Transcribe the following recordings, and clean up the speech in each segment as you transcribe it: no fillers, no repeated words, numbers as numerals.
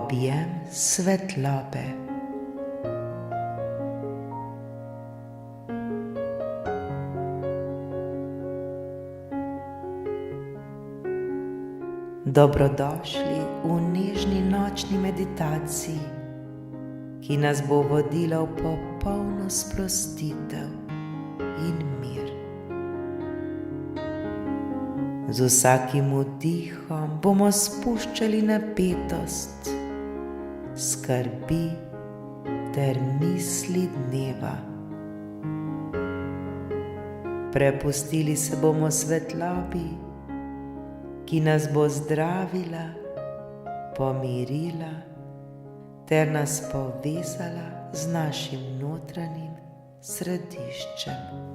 objem svetlobe. Dobrodošli v nežni nočni meditaciji, ki nas bo vodila v popolno sprostitev in mir. Z vsakim vdihom bomo spuščali napetost, skrbi ter misli dneva. Prepustili se bomo svetlobi, ki nas bo zdravila, pomirila ter nas povezala z našim notranjim središčem.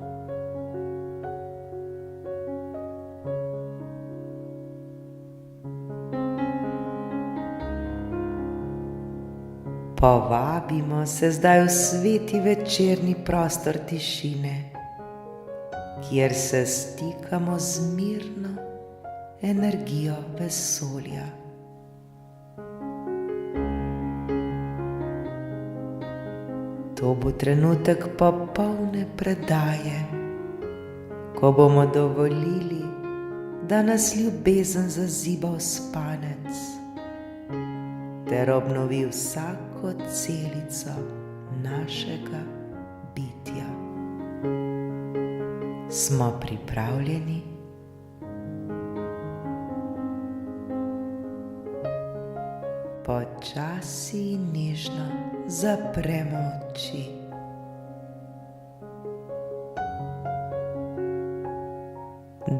Povabimo se zdaj v sveti večerni prostor tišine, kjer se stikamo z mirno energijo vesolja. To bo trenutek popolne predaje, ko bomo dovolili, da nas ljubezen zaziba v spanec ter obnovi vsako celico našega bitja. Smo pripravljeni? Počasi in nežno zapremo oči.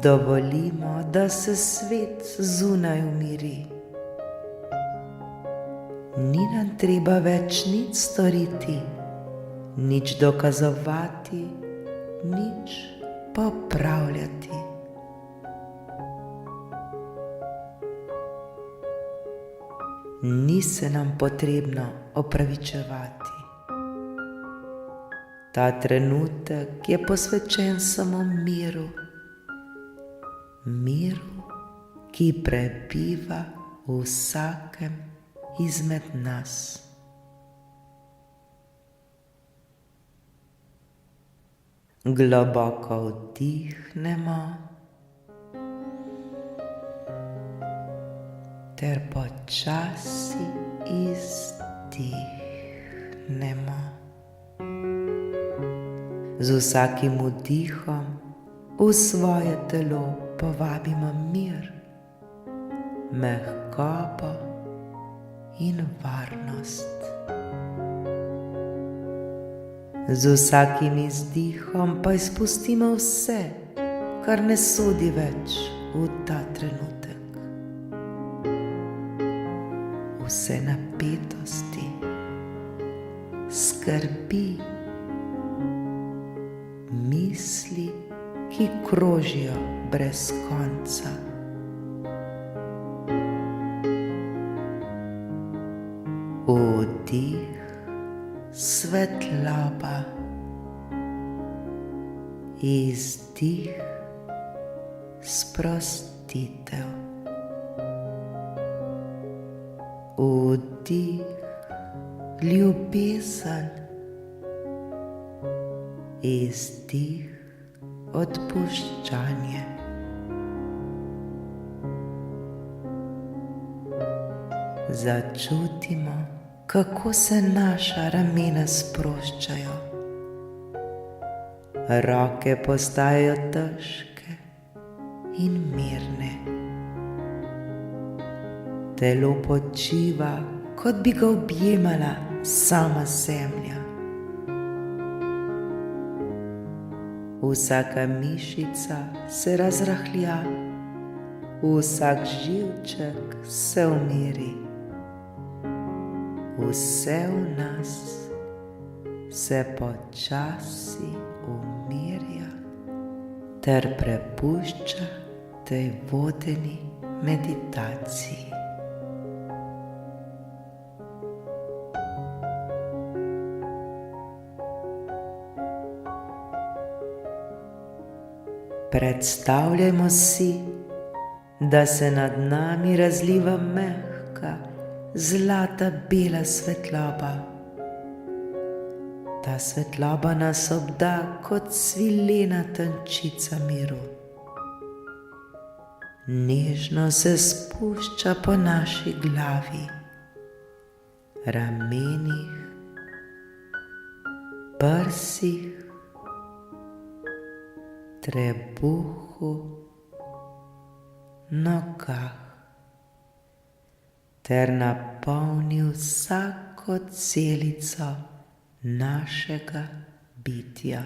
Dovolimo, da se svet zunaj umiri. Ni nam treba več nič storiti, nič dokazovati, nič popravljati. Ni se nam potrebno opravičevati. Ta trenutek je posvečen samo miru, miru, ki prebiva v vsakem izmed nas. Globoko vdihnemo ter počasi izdihnemo. Z vsakim vdihom v svoje telo povabimo mir, mehkobo in varnost. Z vsakim izdihom pa izpustimo vse, kar ne sodi več v ta trenutek. Vse napetosti, skrbi, misli, ki krožijo brez konca. Vdih, svetloba, izdih, sprostitev. Vdih, ljubezen, izdih, odpuščanje. Začutimo, kako se naša ramena sproščajo. Roke postajajo težke in mirne. Telo počiva, kot bi ga objemala sama zemlja. Vsaka mišica se razrahlja, vsak živček se umiri. Vse v nas se počasi umirja ter prepušča tej vodeni meditaciji. Predstavljajmo si, da se nad nami razliva mehka, zlata bela svetloba. Ta svetloba nas obda kot svilena tančica miru. Nežno se spušča po naši glavi, ramenih, prsih, trebuhu, nogah ter napolni vsako celico našega bitja.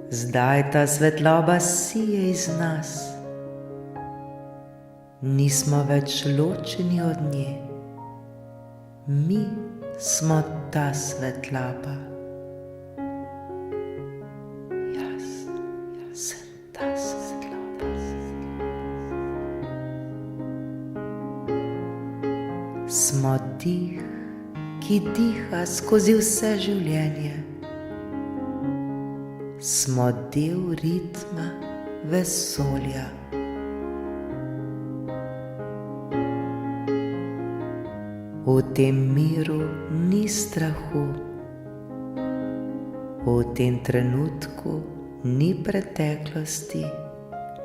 Zdaj ta svetloba sije iz nas. Nismo več ločeni od nje. Mi smo ta svetloba. Jaz sem ta svetloba. Smo dih, ki diha skozi vse življenje. Smo del ritma vesolja. V tem miru ni strahu, v tem trenutku ni preteklosti,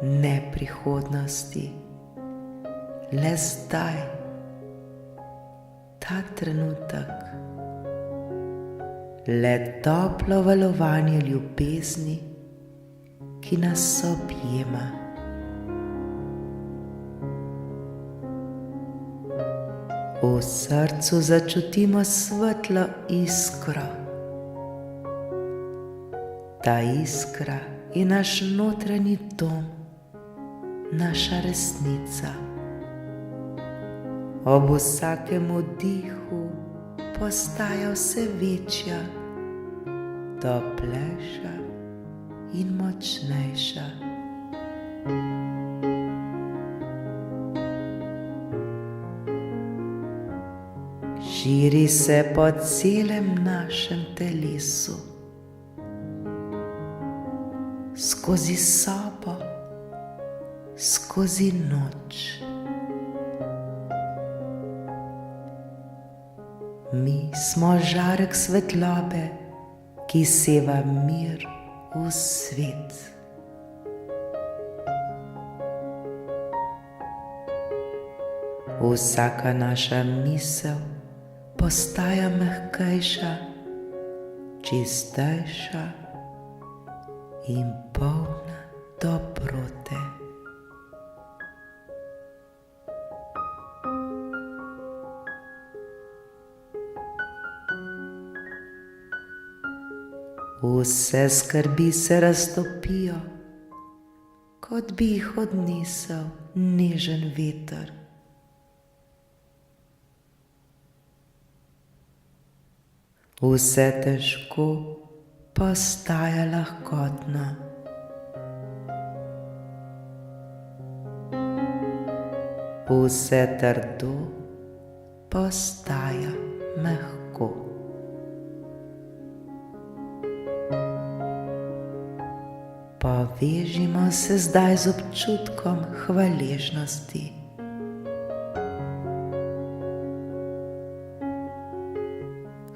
ne prihodnosti. Le zdaj, ta trenutek, le toplo valovanje ljubezni, ki nas objema. V srcu začutimo svetlo iskro. Ta iskra je naš notranji dom, naša resnica. Ob vsakem vdihu postaja vse večja, toplejša in močnejša. Širi se po celem našem telesu, skozi sobo, skozi noč. Mi smo žarek svetlobe, ki seva mir v svet. Vsaka naša misel postaja mehkejša, čistejša in polna dobrote. Vse skrbi se raztopijo, kot bi jih odnesel nežen veter. Vse težko postaja lahkotno. Vse trdo postaja mehko. Povežimo se zdaj z občutkom hvaležnosti.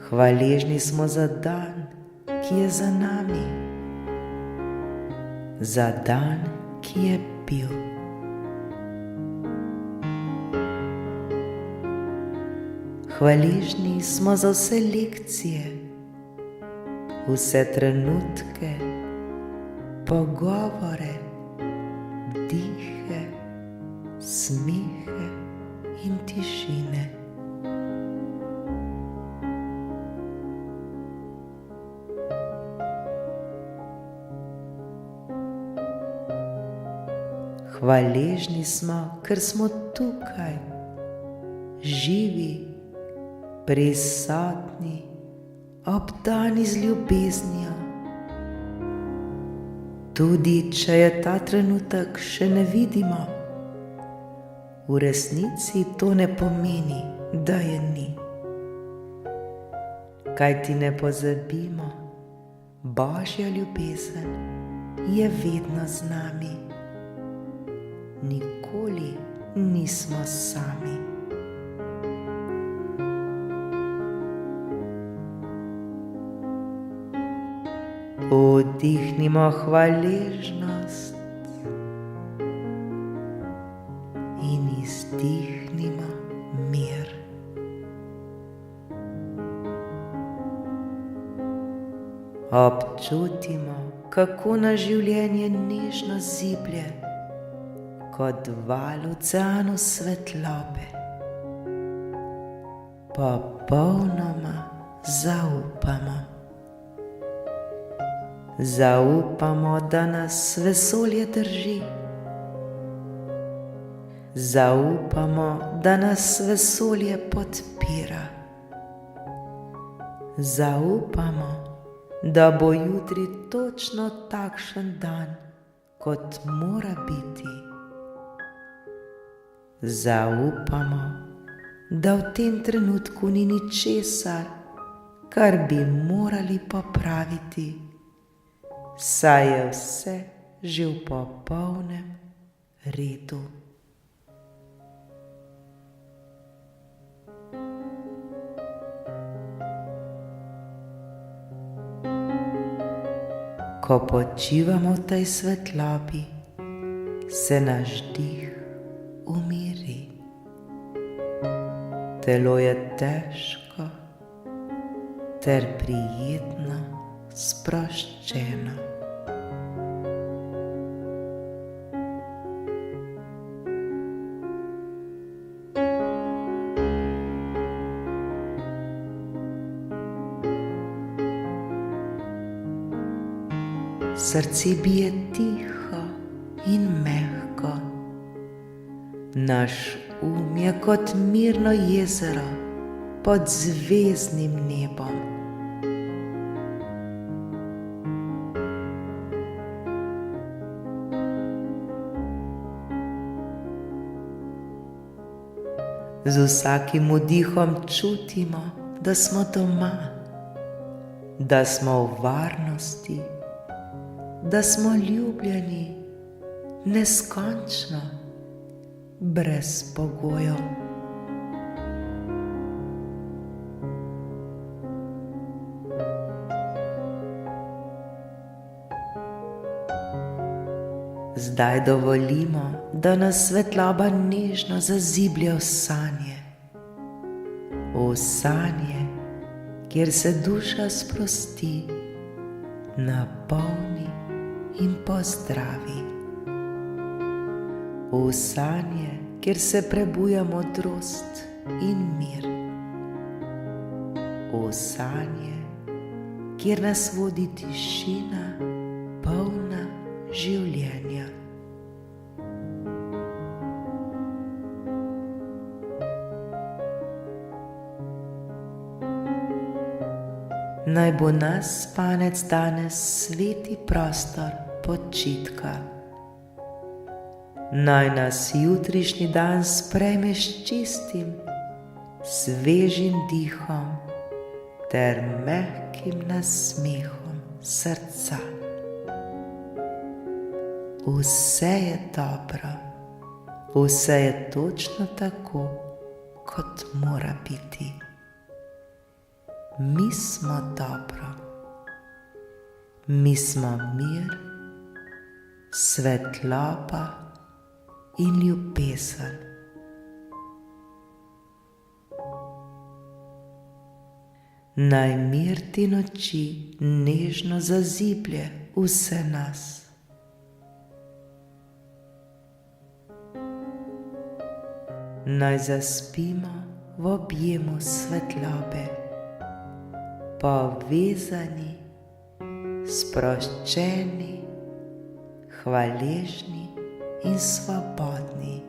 Hvaležni smo za dan, ki je za nami, za dan, ki je bil. Hvaležni smo za vse lekcije, vse trenutke, pogovore, dihe, smehe in tišine. Hvaležni smo, ker smo tukaj, živi, prisotni, obdani z ljubeznijo. Tudi če je ta trenutek še ne vidimo, v resnici to ne pomeni, da je ni. kajti ne pozabimo, Božja ljubezen je vedno z nami. Nikoli nismo sami. Vdihnimo hvaležnost in izdihnimo mir. Občutimo, kako nas življenje nežno ziblje kot val v oceanu svetlobe. Popolnoma zaupamo. Zaupamo, da nas vesolje drži. Zaupamo, da nas vesolje podpira. Zaupamo, da bo jutri točno takšen dan, kot mora biti. Zaupamo, da v tem trenutku ni ničesar, kar bi morali popraviti, saj je vse že v popolnem redu. Ko počivamo v tej svetlobi, se naš dih umiri. Telo je težko ter prijetno sproščeno. Srce bije tiho in mehko. Naš je kot mirno jezero pod zvezdnim nebom. Z vsakim vdihom čutimo, da smo doma, da smo v varnosti, da smo ljubljeni neskončno, brez pogojev. Zdaj dovolimo, da nas svetloba nežno zaziblje v sanje. V sanje, kjer se duša sprosti, napolni in pozdravi. V sanje, kjer se prebuja modrost in mir. V sanje, kjer nas vodi tišina, polna življenja. Naj bo nas spanec danes sveti prostor počitka. Naj nas jutrišnji dan sprejme s čistim, svežim dihom ter mehkim nasmehom srca. Vse je dobro, vse je točno tako, kot mora biti. Mi smo dobro, mi smo mir, svetloba in ljubezen. Naj mir te noči nežno zaziblje vse nas. Naj zaspimo v objemu svetlobe, povezani, sproščeni, hvaležni in svobodni.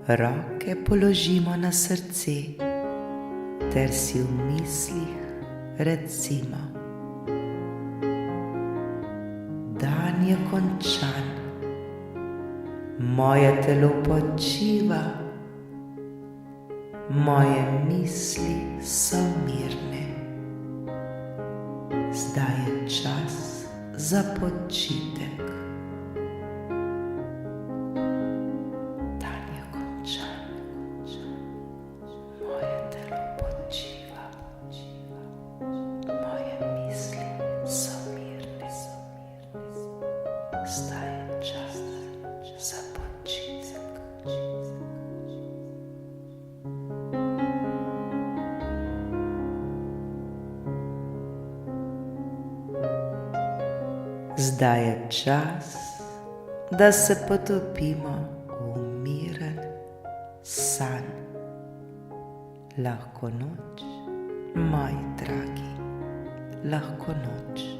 Roke položimo na srce ter si v mislih recimo: dan je končan, moje telo počiva, moje misli so mirne. Zdaj je čas za počitek. Dan je končan, moje telo počiva, moje misli so mirne. Zdaj je čas za počitek. Zdaj je čas, da se potopimo v miren san. Lahko noč, moji dragi, lahko noč.